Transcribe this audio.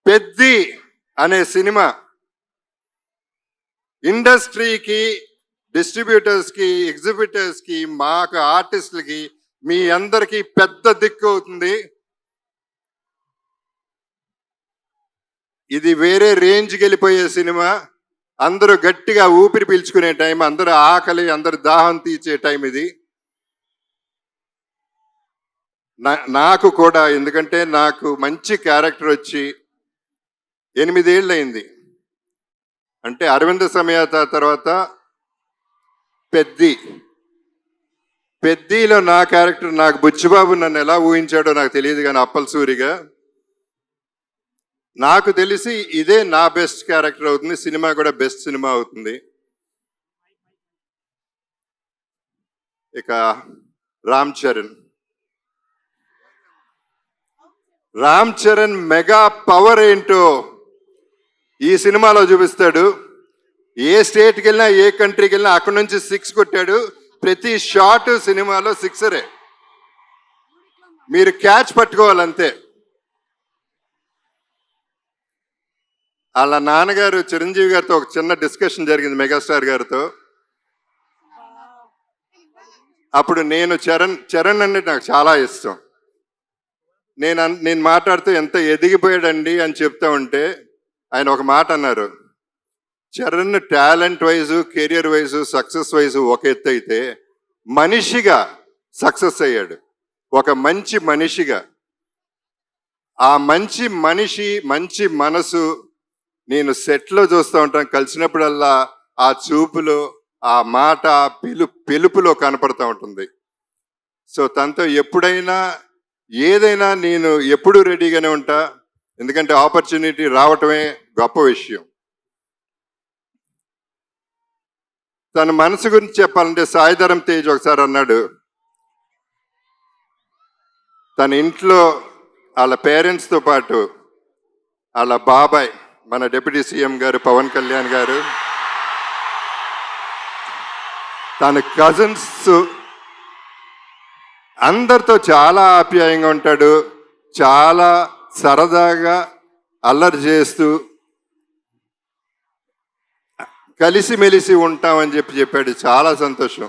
పెద్ది అనే సినిమా ఇండస్ట్రీకి, డిస్ట్రిబ్యూటర్స్కి, ఎగ్జిబిటర్స్కి, మాకు ఆర్టిస్టులకి, మీ అందరికీ పెద్ద దిక్కు అవుతుంది. ఇది వేరే రేంజ్కి వెళ్ళిపోయే సినిమా. అందరూ గట్టిగా ఊపిరి పీల్చుకునే టైం, అందరూ ఆకలి, అందరు దాహం తీర్చే టైం ఇది. నాకు కూడా, ఎందుకంటే నాకు మంచి క్యారెక్టర్ వచ్చి 8 ఏళ్ళు అయింది. అంటే అరవింద సమేత తర్వాత పెద్దిలో నా క్యారెక్టర్, నాకు బుచ్చిబాబు నన్ను ఎలా ఊహించాడో నాకు తెలియదు, కానీ అప్పలసూరిగా నాకు తెలిసి ఇదే నా బెస్ట్ క్యారెక్టర్ అవుతుంది. సినిమా కూడా బెస్ట్ సినిమా అవుతుంది. ఇక రామ్ చరణ్ మెగా పవర్ ఏంటో ఈ సినిమాలో చూపిస్తాడు. ఏ స్టేట్కి వెళ్ళినా, ఏ కంట్రీకి వెళ్ళినా అక్కడి నుంచి 6 కొట్టాడు. ప్రతి షాట్ సినిమాలో 6రే. మీరు క్యాచ్ పట్టుకోవాలంతే. వాళ్ళ నాన్నగారు చిరంజీవి గారితో ఒక చిన్న డిస్కషన్ జరిగింది, మెగాస్టార్ గారితో. అప్పుడు నేను చరణ్ అంటే నాకు చాలా ఇష్టం. నేను మాట్లాడుతూ ఎంత ఎదిగిపోయాడండి అని చెప్తా ఉంటే ఆయన ఒక మాట అన్నారు, Charan talent wise, career wise, success wise ఒక ఎత్తు అయితే మనిషిగా సక్సెస్ అయ్యాడు. ఒక మంచి మనిషిగా, ఆ మంచి మనిషి, మంచి మనసు నేను సెట్లో చూస్తూ ఉంటాను. కలిసినప్పుడల్లా ఆ చూపులో, ఆ మాట, పిలుపులో కనపడుతూ ఉంటుంది. సో తనతో ఎప్పుడైనా ఏదైనా నేను ఎప్పుడూ రెడీగానే ఉంటా. ఎందుకంటే ఆపర్చునిటీ రావటమే గొప్ప విషయం. తన మనసు గురించి చెప్పాలంటే సాయిధరం తేజ్ ఒకసారి అన్నాడు, తన ఇంట్లో వాళ్ళ పేరెంట్స్తో పాటు వాళ్ళ బాబాయ్, మన డిప్యూటీ సీఎం గారు పవన్ కళ్యాణ్ గారు, తన కజిన్స్ అందరితో చాలా ఆప్యాయంగా ఉంటాడు. చాలా సరదాగా అల్లరి చేస్తూ కలిసిమెలిసి ఉంటామని చెప్పాడు. చాలా సంతోషం.